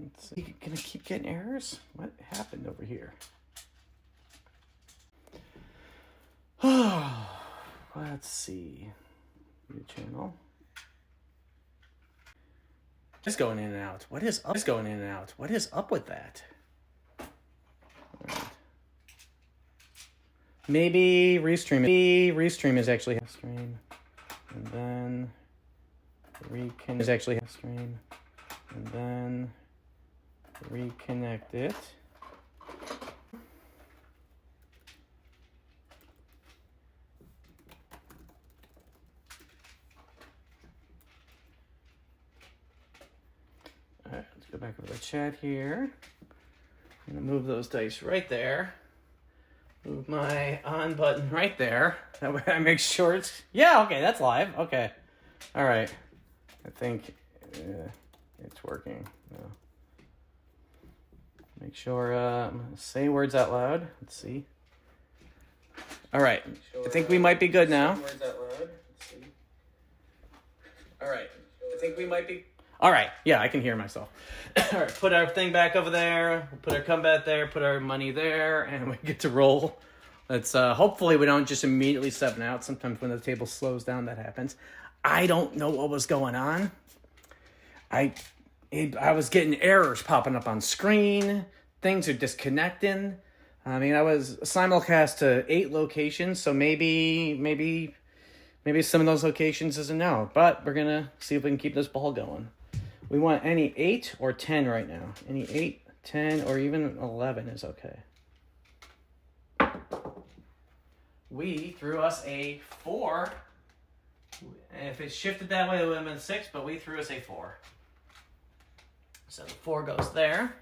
Let's see. Gonna keep getting errors? What happened over here? Let's see. New channel. It's going in and out. What is up? It's going in and out. What is up with that? Right. Maybe restream. Maybe restream is actually stream, and then reconnect is actually stream, and then reconnect it. All right, let's go back over the chat here. I'm gonna move those dice right there. Move my on button right there. That way I make sure it's... Yeah, okay, that's live. Okay. All right. I think it's working. No. Make sure I'm going to say words out loud. Let's see. All right. I think we might be good now. Words out loud. Let's see. All right. I think we might be... All right. Yeah, I can hear myself. All right. Put our thing back over there. Put our combat there. Put our money there. And we get to roll. Let's hopefully we don't just immediately 7 out. Sometimes when the table slows down, that happens. I don't know what was going on. I was getting errors popping up on screen. Things are disconnecting. I mean, I was simulcast to 8 locations, so maybe some of those locations is a no. But we're gonna see if we can keep this ball going. We want any 8 or 10 right now. Any 8, 10, or even 11 is okay. We threw us a 4. And if it shifted that way, it would have been 6, but we threw us a 4. So the 4 goes there.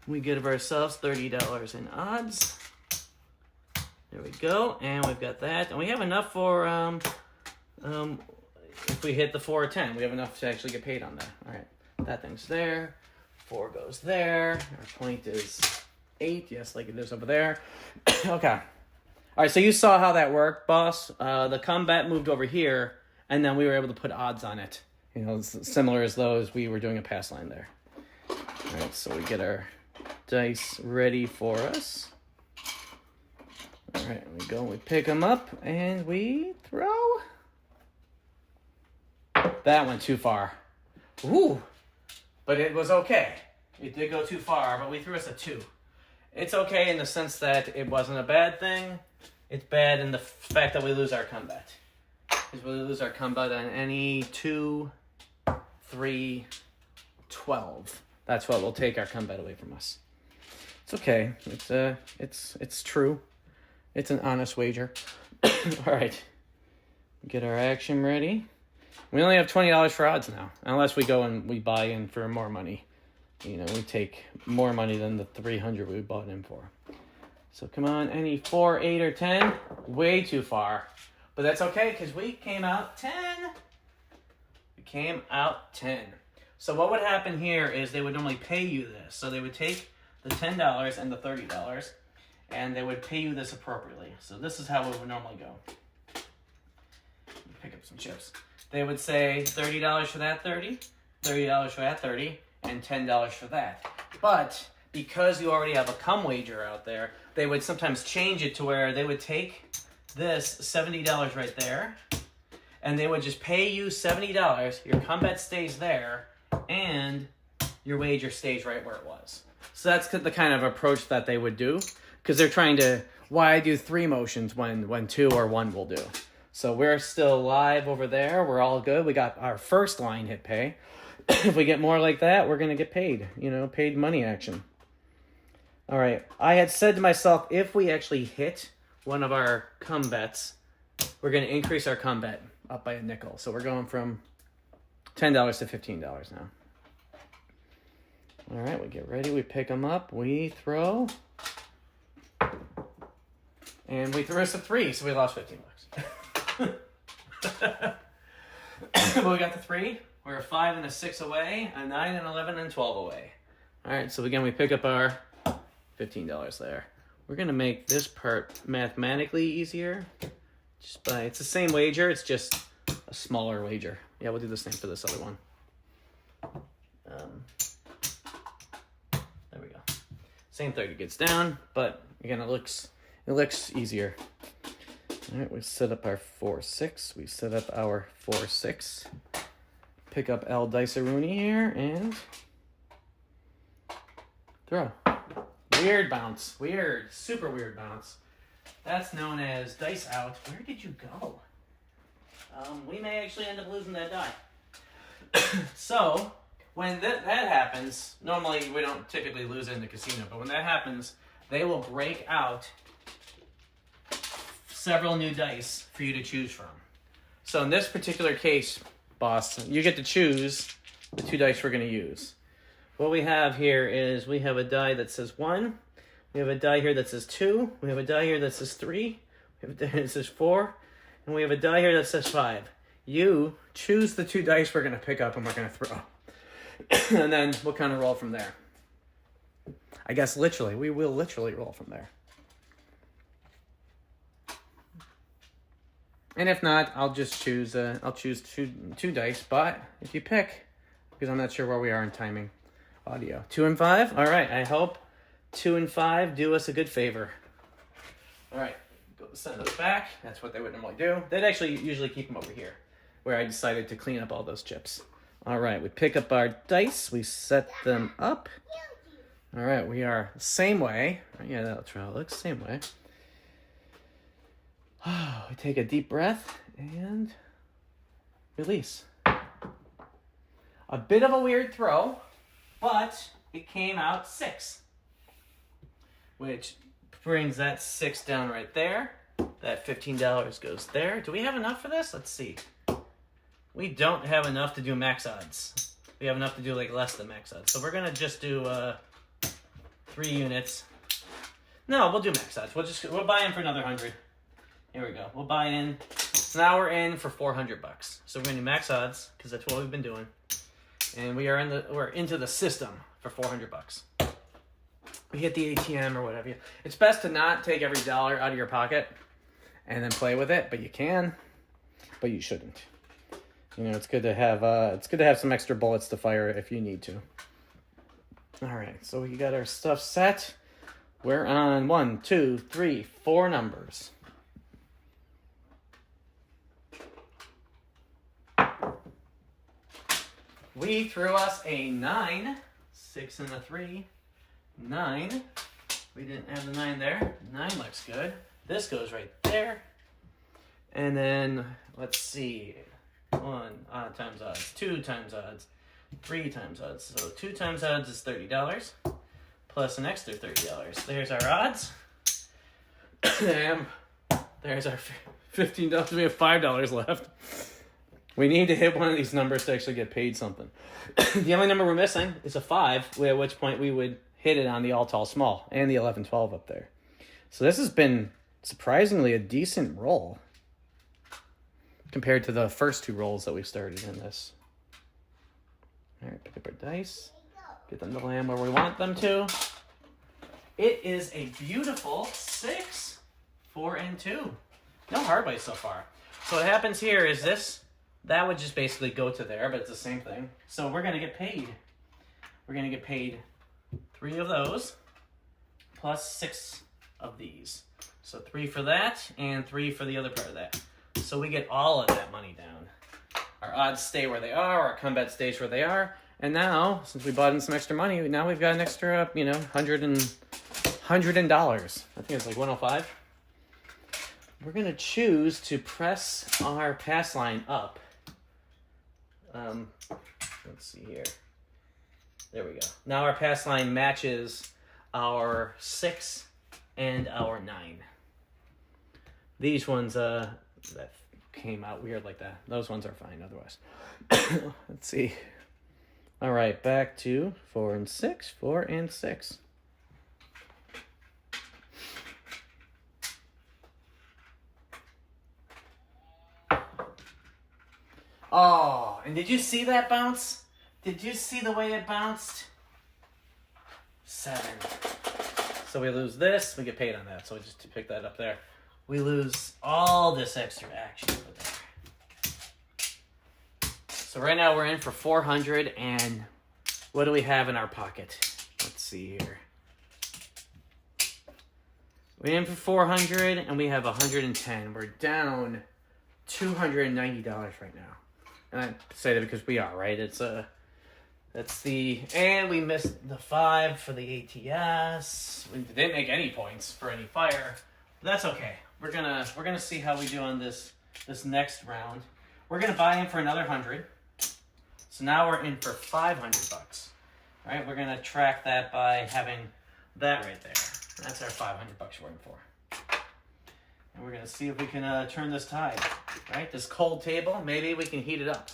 We give ourselves $30 in odds. There we go. And we've got that. And we have enough for, if we hit the 4 or 10, we have enough to actually get paid on that. All right. That thing's there. 4 goes there. Our point is 8. Yes, like it is over there. Okay. All right, so you saw how that worked, boss. The combat moved over here, and then we were able to put odds on it. You know, similar as those, we were doing a pass line there. All right, so we get our dice ready for us. All right, we go, we pick them up, and we throw. That went too far. Ooh, but it was okay. It did go too far, but we threw us a 2. It's okay in the sense that it wasn't a bad thing. It's bad in the fact that we lose our combat. Because we lose our combat on any 2, 3, 12. That's what will take our combat away from us. It's okay. It's true. It's an honest wager. All right. Get our action ready. We only have $20 for odds now. Unless we go and we buy in for more money. You know, we take more money than the 300 we bought in for. So come on, any 4, 8, or 10? Way too far. But that's okay, because we came out 10. We came out 10. So what would happen here is they would normally pay you this. So they would take the $10 and the $30, and they would pay you this appropriately. So this is how it would normally go. Pick up some chips. They would say $30 for that 30, $30 for that 30, and $10 for that. But because you already have a cum wager out there, they would sometimes change it to where they would take this $70 right there, and they would just pay you $70. Your combat stays there, and your wager stays right where it was. So that's the kind of approach that they would do, because they're trying to, why do 3 motions when 2 or 1 will do? So we're still live over there. We're all good. We got our first line hit pay. If we get more like that, we're going to get paid, you know, paid money action. All right. I had said to myself, if we actually hit one of our cum bets, we're going to increase our cum bet up by a nickel. So we're going from $10 to $15 now. All right. We get ready. We pick them up. We throw. And we threw us a 3, so we lost $15. But we got the 3. We're a 5 and a 6 away, a 9 and 11 and 12 away. All right, so again, we pick up our $15 there. We're going to make this part mathematically easier. Just by, it's the same wager, it's just a smaller wager. Yeah, we'll do the same for this other one. Same 30 gets down, but again, it looks easier. All right, we set up our 4-6. We set up our 4-6. Pick up El Dice-a-Rooney here and throw. Weird bounce. Weird. Super weird bounce. That's known as dice out. Where did you go? We may actually end up losing that die. So, when that happens, normally we don't typically lose it in the casino, but when that happens, they will break out several new dice for you to choose from. So in this particular case, boss, you get to choose the 2 dice we're going to use. What we have here is we have a die that says 1, we have a die here that says 2, we have a die here that says 3, we have a die here that says 4, and we have a die here that says 5. You choose the 2 dice we're going to pick up and we're going to throw. And then we'll kind of roll from there. I guess literally, we will literally roll from there. And if not, I'll just choose, I'll choose two dice, but if you pick, because I'm not sure where we are in timing, audio. 2 and 5, all right, I hope 2 and 5 do us a good favor. All right, go send those back, that's what they would normally do. They'd actually usually keep them over here, where I decided to clean up all those chips. All right, we pick up our dice, we set them up. All right, we are same way. Yeah, that's how it looks, same way. We take a deep breath and release. A bit of a weird throw, but it came out 6, which brings that 6 down right there. That $15 goes there. Do we have enough for this? Let's see. We don't have enough to do max odds. We have enough to do like less than max odds. So we're gonna just do 3 units. No, we'll do max odds. We'll buy in for another 100. Here we go. We'll buy in. So now we're in for $400. So we're gonna do max odds because that's what we've been doing, and we're into the system for $400. We hit the ATM or whatever. It's best to not take every dollar out of your pocket and then play with it, but you can, but you shouldn't. You know, it's good to have some extra bullets to fire if you need to. All right, so we got our stuff set. We're on 1, 2, 3, 4 numbers. We threw us a 9, 6 and a 3, 9. We didn't have the 9 there. 9 looks good. This goes right there. And then, let's see. 1 times odds, 2 times odds, 3 times odds. So 2 times odds is $30, plus an extra $30. There's our odds. And there's our $15. We have $5 left. We need to hit one of these numbers to actually get paid something. The only number we're missing is a 5, at which point we would hit it on the all, tall, small, and the 11, 12 up there. So this has been surprisingly a decent roll compared to the first 2 rolls that we started in this. All right, pick up our dice. Get them to land where we want them to. It is a beautiful 6, 4, and 2. No hard way so far. So what happens here is this. That would just basically go to there, but it's the same thing. So we're going to get paid. We're going to get paid 3 of those, plus 6 of these. So 3 for that, and 3 for the other part of that. So we get all of that money down. Our odds stay where they are, our combat stays where they are, and now, since we bought in some extra money, now we've got an extra, $100. I think it's like 105. We're going to choose to press our pass line up. Let's see here. There we go. Now our pass line matches our 6 and our 9. These ones that came out weird like that. Those ones are fine otherwise. Let's see. All right, back to 4 and 6, 4 and 6. Oh, and did you see that bounce? Did you see the way it bounced? 7. So we lose this, we get paid on that. So we just pick that up there. We lose all this extra action over there. So right now we're in for 400, and what do we have in our pocket? Let's see here. We aim for 400, and we have 110. We're down $290 right now. And I say that because we are, right? And we missed the 5 for the ATS. We didn't make any points for any fire. But that's okay. We're gonna see how we do on this next round. We're gonna buy in for another 100. So now we're in for $500. All right, we're gonna track that by having that right there. That's our $500 we're in for. And we're gonna see if we can turn this tide. Right, this cold table, maybe we can heat it up.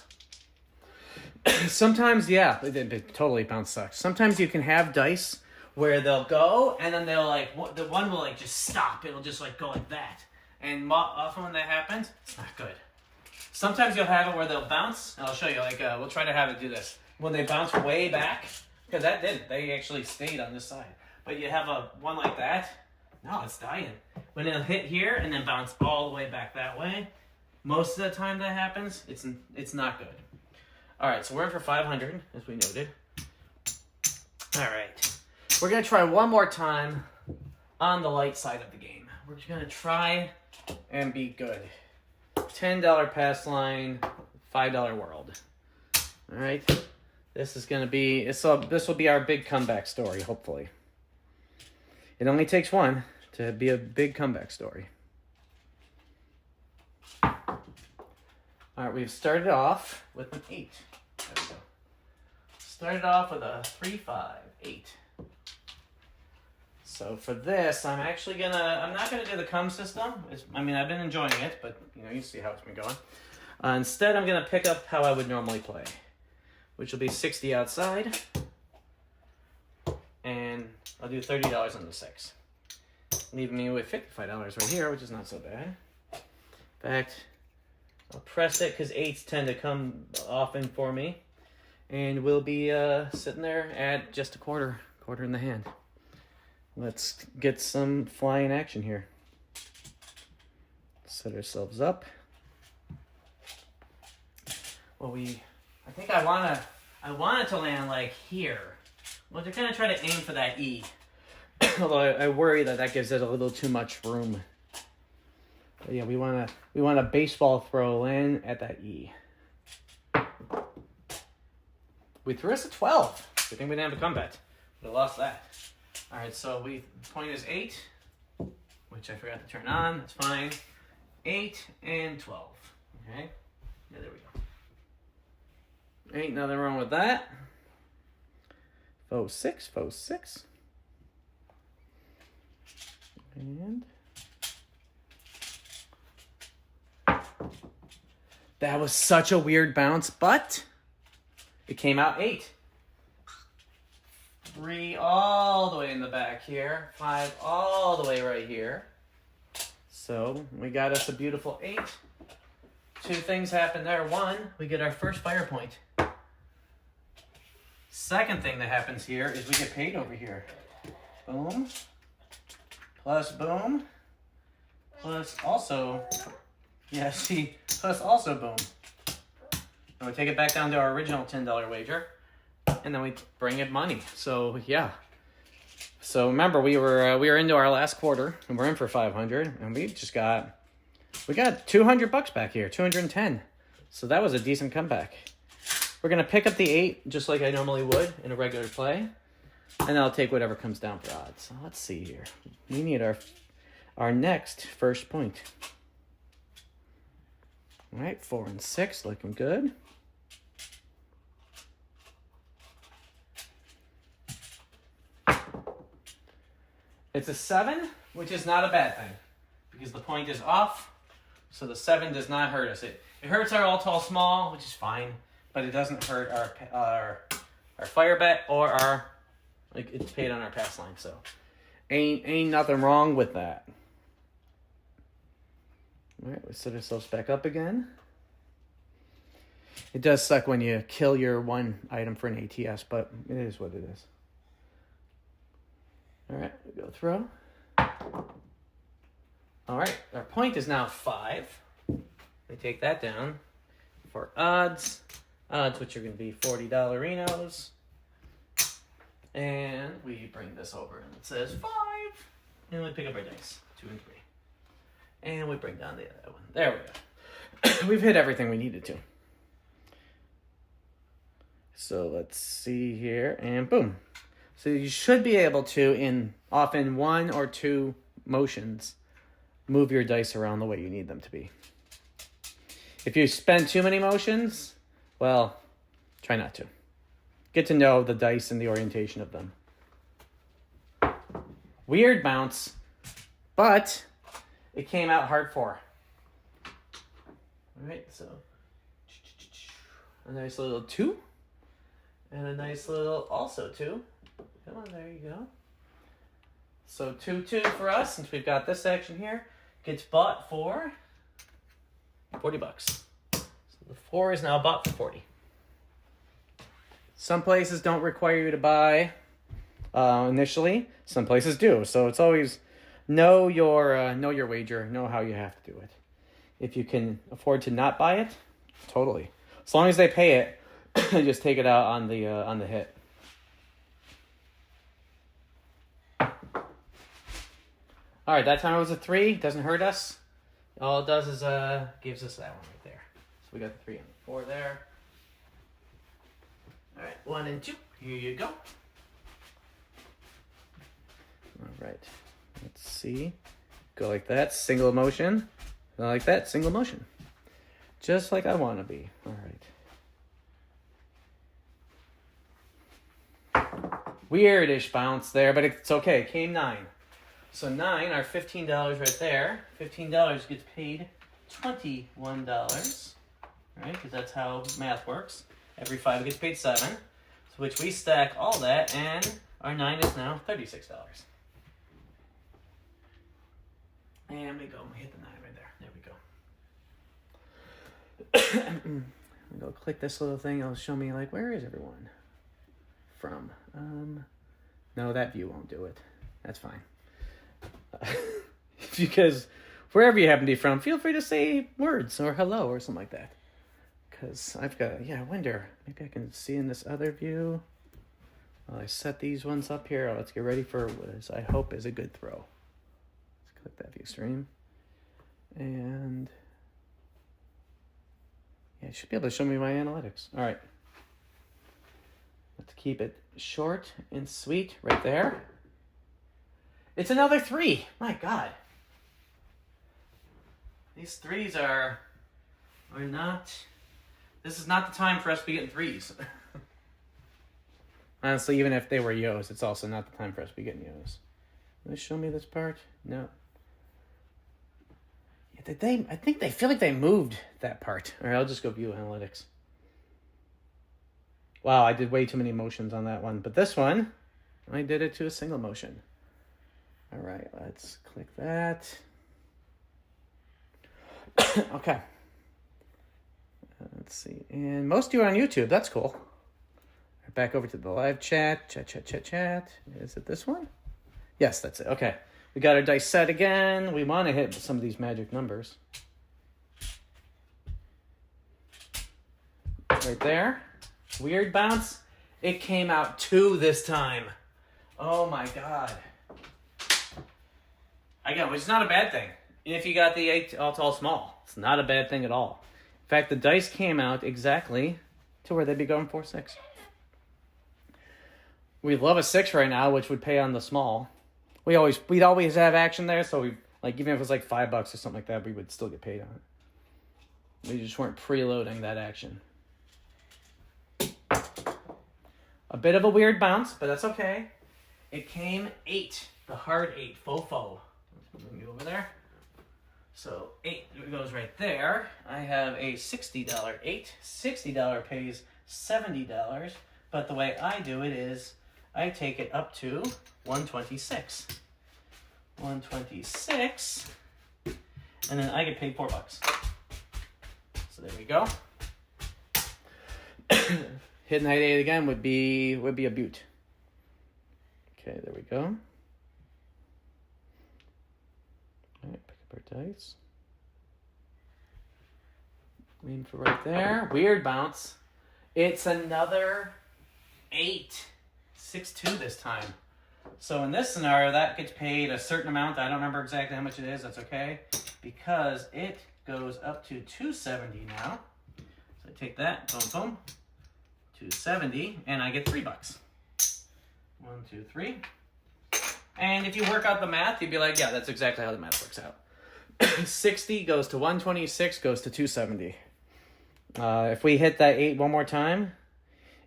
Sometimes, yeah, it totally bounce sucks. Sometimes you can have dice where they'll go and then they'll the one will just stop. It'll just go like that. And often when that happens, it's not good. Sometimes you'll have it where they'll bounce, and I'll show you. We'll try to have it do this. When they bounce way back, because that didn't. They actually stayed on this side. But you have one like that. No, it's dying. When it'll hit here and then bounce all the way back that way, most of the time that happens, it's not good. All right, so we're in for 500, as we noted. All right. We're going to try one more time on the light side of the game. We're just going to try and be good. $10 pass line, $5 world. All right. This is going to be, this will be our big comeback story, hopefully. It only takes one to be a big comeback story. All right, we've started off with an 8. There we go. Started off with a 3, 5, 8. So for this, I'm not gonna do the cum system. I've been enjoying it, but you see how it's been going. Instead, I'm gonna pick up how I would normally play, which will be 60 outside, and I'll do $30 on the 6, leaving me with $55 right here, which is not so bad. In fact, I'll press it because 8s tend to come often for me, and we'll be sitting there at just a quarter in the hand. Let's get some flying action here. Set ourselves up. Well, I think I want it to land here. Well, they're gonna try to aim for that E. Although I worry that gives it a little too much room. But yeah, we want a baseball throw in at that E. We threw us a 12. Good thing we didn't have a comeback. We lost that. All right, so point is 8, which I forgot to turn on. That's fine. 8 and 12. Okay. Yeah, there we go. Ain't nothing wrong with that. Faux 6. And that was such a weird bounce, but it came out 8. 3 all the way in the back here. 5 all the way right here. So we got us a beautiful 8. 2 things happen there. 1, we get our first fire point. Second thing that happens here is we get paid over here. Boom. Plus boom. Plus also, plus also boom. And we take it back down to our original $10 wager. And then we bring in money. So yeah. So remember, we were into our last quarter, and we're in for 500, and we got $200 back here, 210. So that was a decent comeback. We're gonna pick up the 8 just like I normally would in a regular play, and I'll take whatever comes down for odds. So let's see here. We need our next first point. All right, 4 and 6, looking good. It's a 7, which is not a bad thing, because the point is off, so the 7 does not hurt us. It hurts our all tall small, which is fine, but it doesn't hurt our fire bet or it's paid on our pass line. So ain't nothing wrong with that. All right, we set ourselves back up again. It does suck when you kill your one item for an ATS, but it is what it is. All right, we go throw. All right, our point is now 5. We take that down for odds, which are going to be $40 Renos. And we bring this over and it says 5. And we pick up our dice, 2 and 3. And we bring down the other one. There we go. We've hit everything we needed to. So let's see here, and boom. So you should be able to, in often 1 or 2 motions, move your dice around the way you need them to be. If you spend too many motions, well, try not to. Get to know the dice and the orientation of them. Weird bounce, but it came out hard 4. All right, so a nice little 2, and a nice little also 2. Come on, there you go. So 2-2 for us, since we've got this action here. Gets bought for $40. So the 4 is now bought for 40. Some places don't require you to buy initially. Some places do. So it's always know your wager, know how you have to do it. If you can afford to not buy it, totally. As long as they pay it, just take it out on the hit. All right, that time it was a 3. Doesn't hurt us. All it does is gives us that one right there. So we got the 3 and the 4 there. All right, 1 and 2. Here you go. All right, let's see. Go like that, single motion. Like that, single motion. Just like I want to be. All right. Weirdish bounce there, but it's okay. It came 9. So 9, our $15 right there. $15 gets paid $21, right? Because that's how math works. Every 5 gets paid 7, so which we stack all that, and our 9 is now $36. And we go, we hit the 9 right there. There we go. I'm gonna go click this little thing. It'll show me like, where is everyone from? No, that view won't do it. That's fine. Because wherever you happen to be from, feel free to say words or hello or something like that. Because I've got, I wonder, maybe I can see in this other view. Well, I set these ones up here. Let's get ready for what I hope is a good throw. Let's click that view stream. And yeah, it should be able to show me my analytics. All right. Let's keep it short and sweet right there. It's another 3. My God. These 3s are not... This is not the time for us to be getting 3s. Honestly, even if they were yos, it's also not the time for us to be getting yos. Will they show me this part? No. Yeah, I think they feel like they moved that part. All right, I'll just go view analytics. Wow, I did way too many motions on that one. But this one, I did it to a single motion. All right, let's click that. Okay. Let's see. And most of you are on YouTube. That's cool. Back over to the live chat. Chat. Is it this one? Yes, that's it. Okay. We got our dice set again. We want to hit some of these magic numbers. Right there. Weird bounce. It came out 2 this time. Oh my God. Again, which is not a bad thing. If you got the 8 all small, it's not a bad thing at all. In fact, the dice came out exactly to where they'd be going 4-6. We'd love a 6 right now, which would pay on the small. We'd always have action there, so we even if it was like $5 or something like that, we would still get paid on it. We just weren't preloading that action. A bit of a weird bounce, but that's okay. It came 8, the hard 8, faux. Let's move you over there. So 8 goes right there. I have a $60 8. $60 pays $70, but the way I do it is I take it up to 126. 126, and then I get paid $4. So there we go. Hitting that 8 again would be a beaut. Okay, there we go. All right, pick up our dice. Waiting for right there. Weird bounce. It's another 8. 6-2 this time. So in this scenario, that gets paid a certain amount. I don't remember exactly how much it is. That's okay. Because it goes up to 270 now. So I take that, boom, boom, 270, and I get $3. 1, 2, 3. And if you work out the math, you'd be like, yeah, that's exactly how the math works out. 60 goes to 126, goes to 270. If we hit that 8 one more time,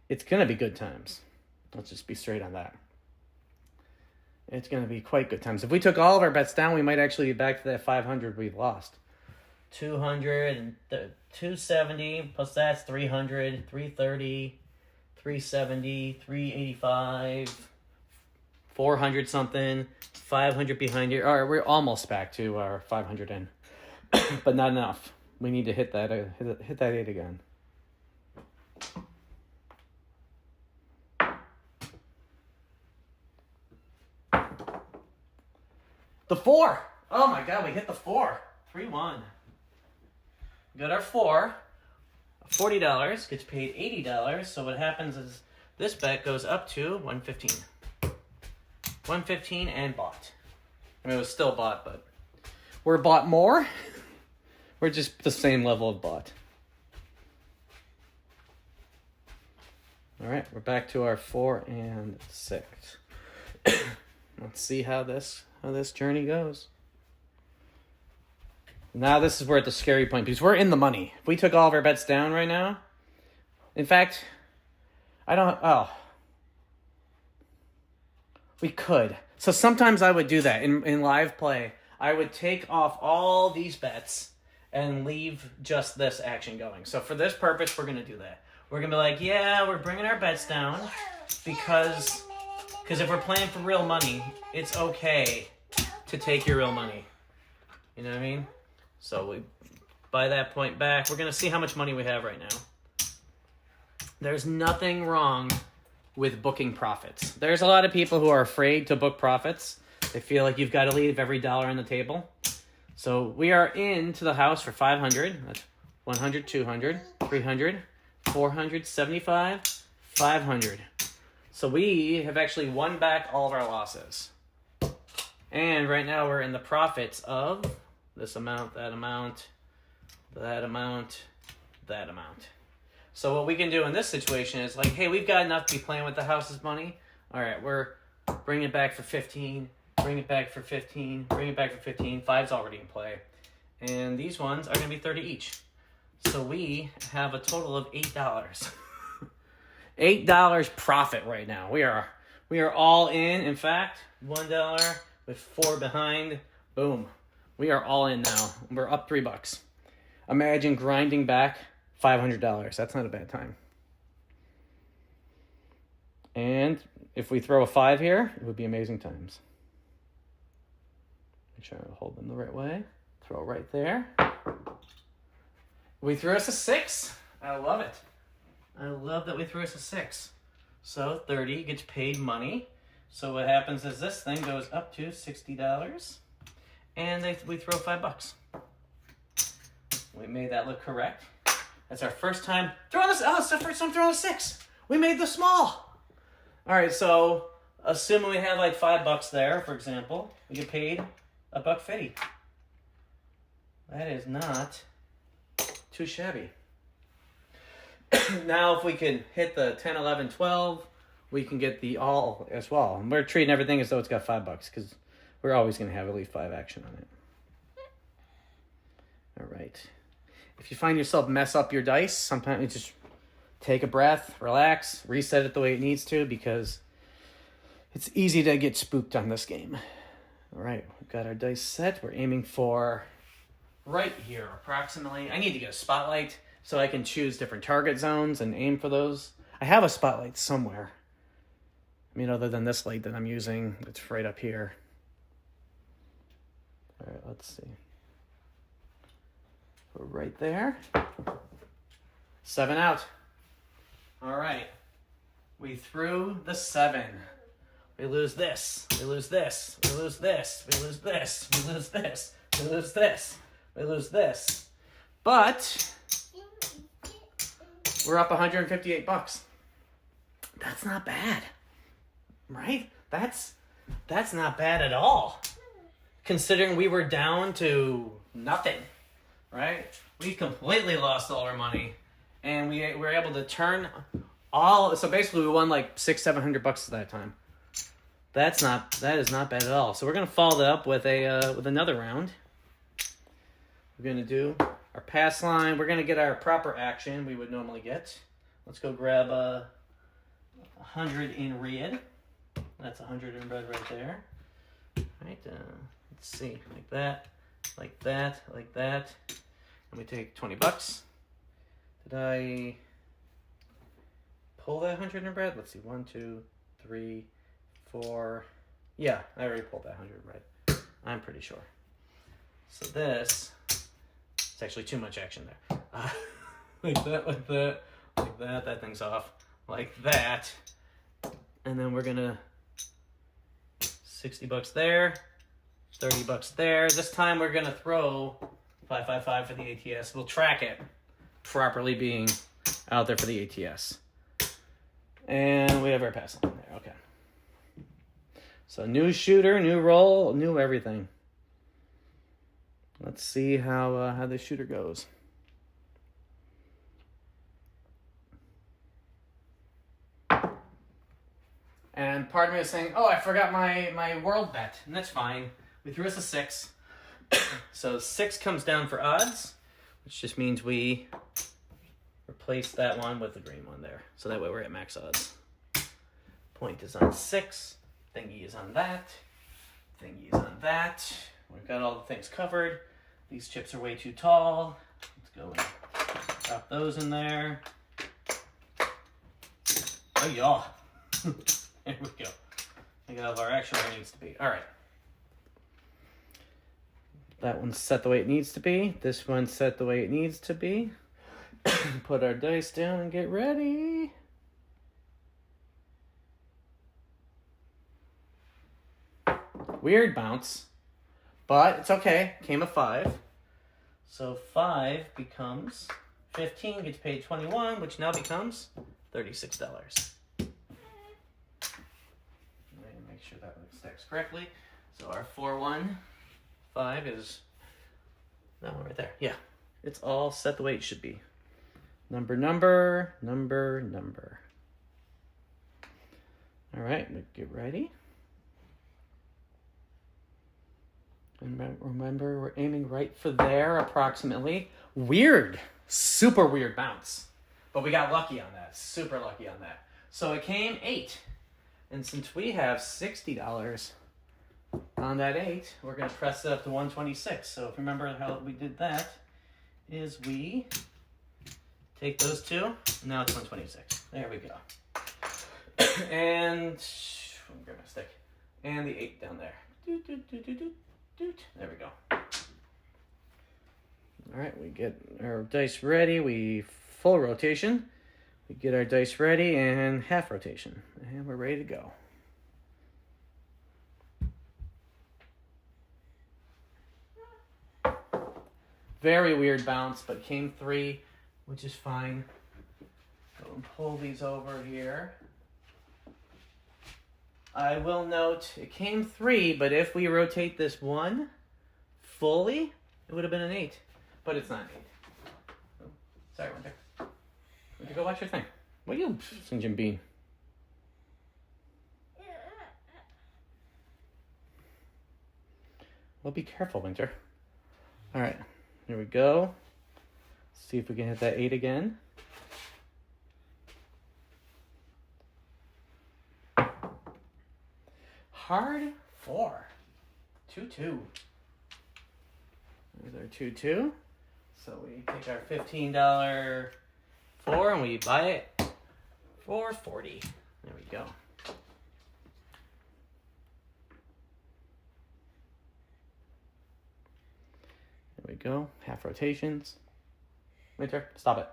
it's going to be good times. Let's just be straight on that. It's going to be quite good times. If we took all of our bets down, we might actually be back to that 500 we've lost. 200 and 270 plus that's 300, 330, 370, 385, 400 something, 500 behind here. All right, we're almost back to our 500 in, but not enough. We need to hit that 8 again. The 4. Oh my God, we hit the 4. 3-1. Got our 4. $40 gets paid $80. So what happens is this bet goes up to 115. 115 and bought. I mean, it was still bought, but we're bought more. We're just the same level of bought. All right, we're back to our 4 and 6. Let's see how this journey goes. Now this is where the scary point, because we're in the money. If we took all of our bets down right now, in fact, we could. So sometimes I would do that in live play. I would take off all these bets and leave just this action going. So for this purpose, we're going to do that. We're going to be like, yeah, we're bringing our bets down because if we're playing for real money, it's okay to take your real money. You know what I mean? So we, by that point back, we're going to see how much money we have right now. There's nothing wrong with booking profits. There's a lot of people who are afraid to book profits. They feel like you've got to leave every dollar on the table. So we are into the house for 500. That's 100, 200, 300, 400, 75, 500. So we have actually won back all of our losses. And right now we're in the profits of this amount, that amount, that amount, that amount. So what we can do in this situation is like, hey, we've got enough to be playing with the house's money. All right, we're bringing it back for 15, bring it back for 15, bring it back for 15. 5's already in play. And these ones are going to be 30 each. So we have a total of $8. $8 profit right now. We are all in. In fact, $1 with 4 behind. Boom. We are all in now. We're up $3. Imagine grinding back $500. That's not a bad time. And if we throw a 5 here, it would be amazing times. Make sure I hold them the right way. Throw it right there. We threw us a 6. I love it. I love that we threw us a 6. So 30 gets paid money. So what happens is this thing goes up to $60. And we throw $5. We made that look correct. That's our first time throwing this. Oh, it's the first time throwing a 6. We made the small. All right, so assuming we had like $5 there, for example, we get paid $1.50. That is not too shabby. Now, if we can hit the 10, 11, 12, we can get the all as well. And we're treating everything as though it's got $5 because we're always going to have at least 5 action on it. All right. If you find yourself mess up your dice, sometimes you just take a breath, relax, reset it the way it needs to because it's easy to get spooked on this game. All right, we've got our dice set. We're aiming for right here, approximately. I need to get a spotlight so I can choose different target zones and aim for those. I have a spotlight somewhere. I mean, other than this light that I'm using, it's right up here. All right, let's see. We're right there. 7 out. All right. We threw the 7. We lose this. We lose this. We lose this. We lose this. We lose this. We lose this. We lose this. But we're up $158. That's not bad. Right? That's That's not bad at all. Considering we were down to nothing, right? We completely lost all our money. And we were able to turn so basically we won like $600-700 at that time. That is not bad at all. So we're gonna follow that up with another round. We're gonna do our pass line. We're gonna get our proper action we would normally get. Let's go grab 100 in red. That's 100 in red right there. Right. Let's see, like that, like that, like that. And we take $20. Did I pull that 100 in red? Let's see, 1, 2, 3, 4. Yeah, I already pulled that 100 in red. I'm pretty sure. So this, it's actually too much action there. Like that, like that, like that. That thing's off. Like that. And then we're gonna $60 there, $30 there. This time we're gonna throw 555 for the ATS. We'll track it properly being out there for the ATS. And we have our pass on there. Okay. So new shooter, new roll, new everything. Let's see how this shooter goes. And part of me is saying, oh, I forgot my world bet. And that's fine. We threw us a 6. So 6 comes down for odds, which just means we replace that one with the green one there. So that way we're at max odds. Point is on 6. Thingy is on that. Thingy is on that. We've got all the things covered. These chips are way too tall. Let's go and drop those in there. Oh, yeah. There we go. I got our action where it needs to be. All right. That one's set the way it needs to be. This one's set the way it needs to be. Put our dice down and get ready. Weird bounce. But it's okay. Came a 5. So 5 becomes 15, gets paid 21, which now becomes $36. Make sure that stacks correctly. So our 415 is that one right there. Yeah. It's all set the way it should be. Number. All right, get ready. And remember, we're aiming right for there, approximately. Weird. Super weird bounce. But we got lucky on that. Super lucky on that. So it came 8. And since we have $60 on that 8, we're going to press it up to 126. So if you remember how we did that, is we take those 2, and now it's 126. There we go. And let me grab my stick. And the 8 down there. There we go. All right, we get our dice ready. We full rotation. We get our dice ready and half rotation. And we're ready to go. Very weird bounce, but came 3, which is fine. Go and pull these over here. I will note, it came 3, but if we rotate this 1 fully, it would have been an 8. But it's not an 8. Oh, sorry, Winter. Winter, go watch your thing. What are you, St. Jim Bean? Well, be careful, Winter. All right, here we go. See if we can hit that 8 again. Hard 4. 2-2. There's our 2-2. So we take our $15 4 and we buy it for $40. There we go. There we go. Half rotations. Winter, stop it.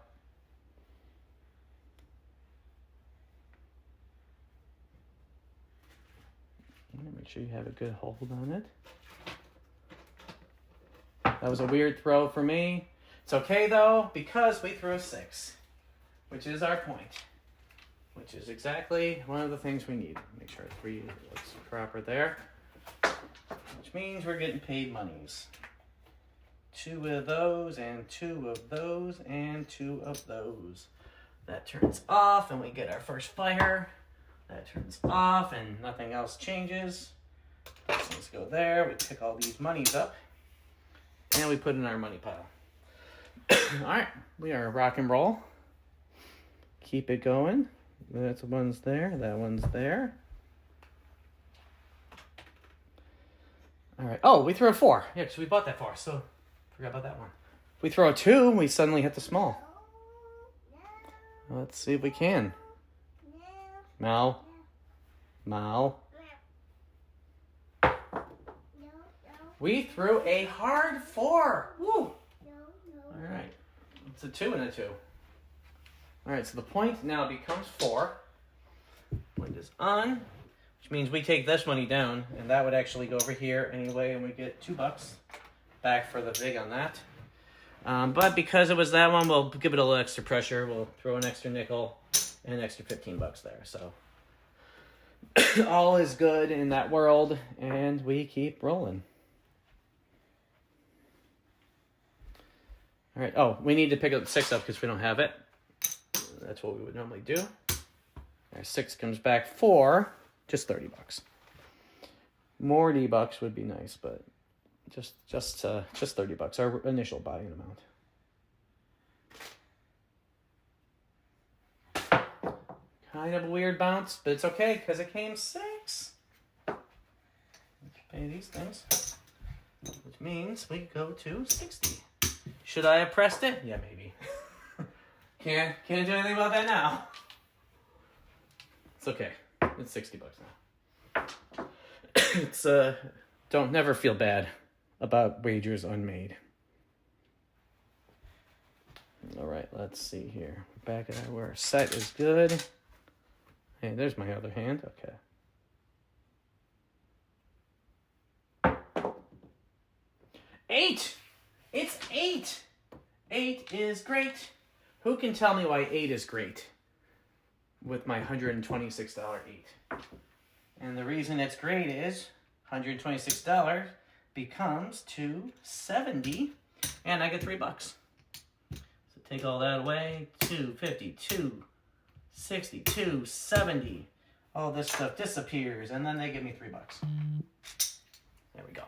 Make sure you have a good hold on it. That was a weird throw for me. It's okay though, because we threw a 6, which is our point. which is exactly one of the things we need. Make sure 3 looks proper there, which means we're getting paid monies. 2 of those, and 2 of those, and 2 of those. That turns off, and we get our first fire. That turns off, and nothing else changes. These things go there. We pick all these monies up, and we put in our money pile. All right, we are rock and roll. Keep it going. That one's there. That one's there. All right. Oh, we threw a 4. Yeah, because we bought that 4, so forgot about that one. If we throw a 2, we suddenly hit the small. Let's see if we can. No. No. We threw a hard 4. Woo. All right. It's a 2 and a 2. All right, so the point now becomes 4. Point is on, which means we take this money down, and that would actually go over here anyway, and we get $2 back for the vig on that. But because it was that one, we'll give it a little extra pressure. We'll throw an extra nickel and an extra $15 there. So all is good in that world, and we keep rolling. All right. Oh, we need to pick up the 6 up because we don't have it. That's what we would normally do. Our 6 comes back 4, just $30. More D-bucks would be nice, but just $30, our initial buying amount. Kind of a weird bounce, but it's okay because it came 6. Let's pay these things, which means we go to 60. Should I have pressed it? Yeah, maybe. Can't do anything about that now. It's okay. It's $60 now. It's don't never feel bad about wagers unmade. All right, let's see here. Back at where our set is good. Hey, there's my other hand. Okay. 8. It's 8. 8 is great. Who can tell me why 8 is great with my $126 8? And the reason it's great is $126 becomes $270, and I get $3. So take all that away. 250, 260, 270. All this stuff disappears, and then they give me $3. There we go.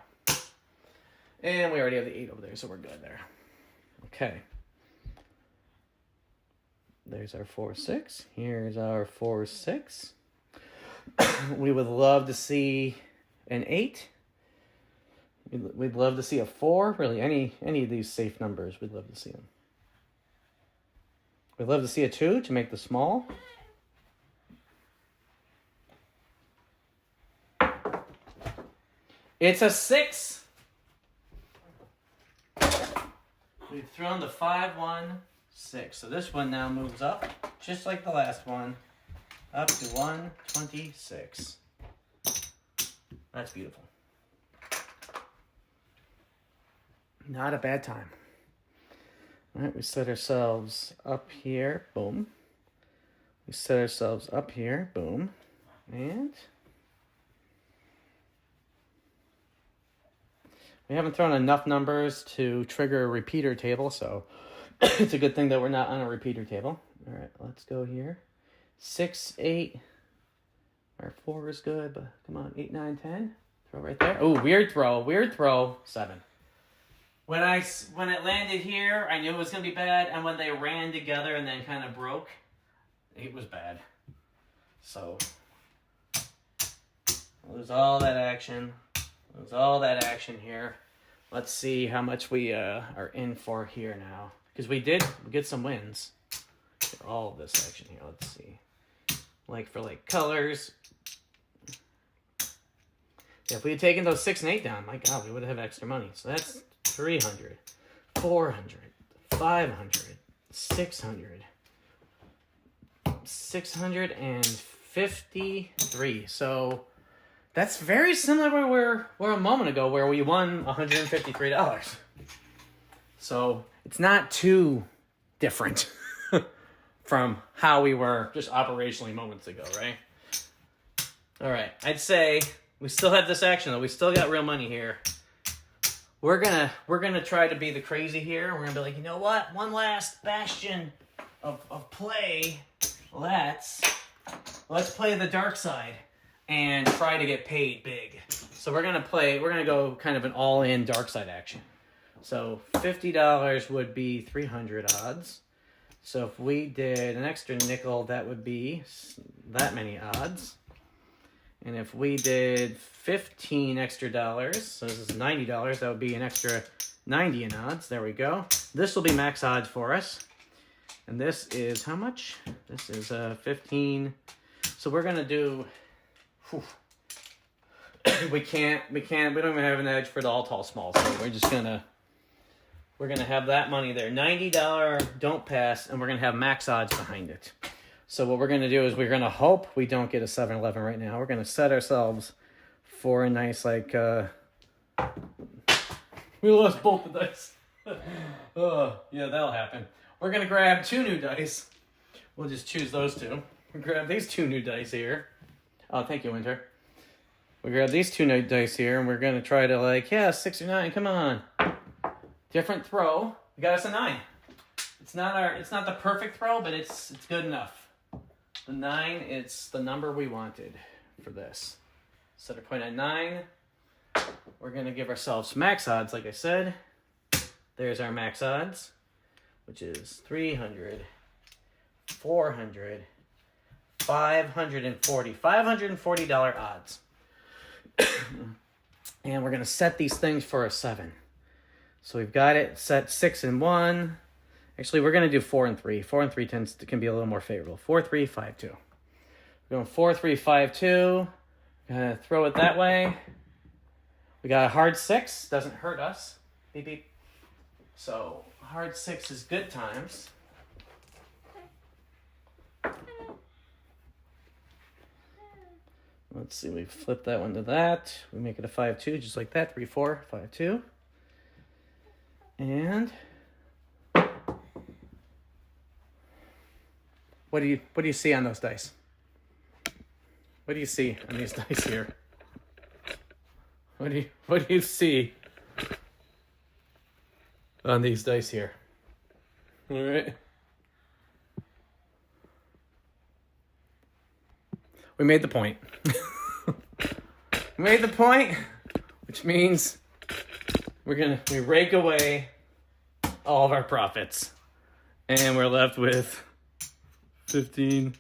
And we already have the 8 over there, so we're good there. Okay. There's our 4-6. Here's our 4-6. We would love to see an 8. We'd love to see a 4. Really, any of these safe numbers, we'd love to see them. We'd love to see a 2 to make the small. It's a 6. We've thrown the 5, 1, 6. So this one now moves up, just like the last one, up to 126. That's beautiful. Not a bad time. All right, we set ourselves up here, boom. We set ourselves up here, boom. And we haven't thrown enough numbers to trigger a repeater table, so it's a good thing that we're not on a repeater table. All right, let's go here. 6, 8. Our 4 is good, but come on, 8, 9, 10. Throw right there. Oh, weird throw. 7. When it landed here, I knew it was going to be bad, and when they ran together and then kind of broke, it was bad. So, lose all that action. Lose all that action here. Let's see how much we are in for here now. Because we did get some wins for all of this action here. Let's see. Like for colors. Yeah, if we had taken those 6 and 8 down, my God, we would have extra money. So that's 300, 400, 500, 600, 653. So that's very similar to where we were a moment ago, where we won $153. So it's not too different from how we were just operationally moments ago, right? All right, I'd say we still have this action though. We still got real money here. We're gonna try to be the crazy here. We're gonna be like, you know what? One last bastion of play. Let's play the dark side and try to get paid big. So we're gonna go kind of an all-in dark side action. So $50 would be 300 odds. So if we did an extra nickel, that would be that many odds. And if we did 15 extra dollars, so this is $90, that would be an extra 90 in odds. There we go. This will be max odds for us. And this is how much? This is 15. So we're gonna do. We don't even have an edge for the all tall small. So we're gonna have that money there. $90 don't pass, and we're gonna have max odds behind it. So what we're gonna do is we're gonna hope we don't get a 7-11 right now. We're gonna set ourselves for a nice we lost both the dice. Oh, yeah, that'll happen. We're gonna grab 2 new dice. We'll just choose those 2. We'll grab these 2 new dice here. Oh, thank you, Winter. We grab these 2 new dice here, and we're gonna try to 6 or 9. Come on. Different throw. We got us a 9. It's not the perfect throw, but it's good enough. The 9, it's the number we wanted for this. Set our point at 9. We're gonna give ourselves max odds, like I said. There's our max odds, which is 300, 400, 540. $540 odds. And we're gonna set these things for a 7. So we've got it set 6 and 1. Actually, we're going to do 4 and 3. 4 and 3 can be a little more favorable. 4, 3, 5, 2. We're going 4, 3, 5, 2. Gonna throw it that way. We got a hard 6. Doesn't hurt us. Beep, beep. So, hard 6 is good times. Let's see, we flip that one to that. We make it a 5, 2, just like that. 3, 4, 5, 2. And what do you see on those dice? What do you see on these dice here? What do you see on these dice here? All right. We made the point. We made the point, which means we rake away all of our profits, and we're left with 15,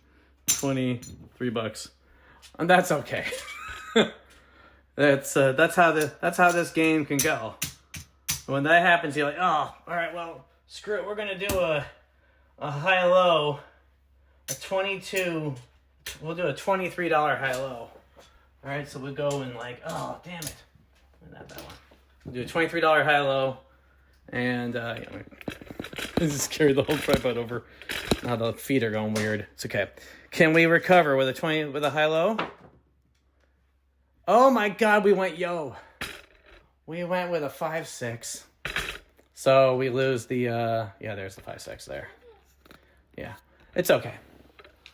20, $3, and that's okay. That's how this game can go. When that happens, you're like, oh, all right, well, screw it. We're gonna do a high-low, a 22. We'll do a $23 high-low. All right, so we'll go and oh, damn it, not that one. We'll do a $23 high-low, and just carry the whole tripod over. Now the feet are going weird. It's okay. Can we recover with a high-low? Oh my God, we went yo. We went with a 5-6. So we lose the there's the 5-6 there. Yeah, it's okay.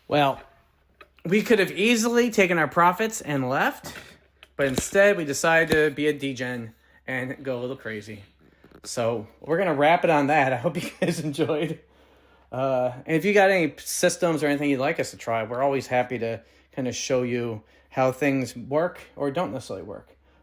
Well, we could have easily taken our profits and left, but instead we decided to be a degen and go a little crazy. So we're going to wrap it on that. I hope you guys enjoyed. And if you got any systems or anything you'd like us to try, we're always happy to kind of show you how things work or don't necessarily work.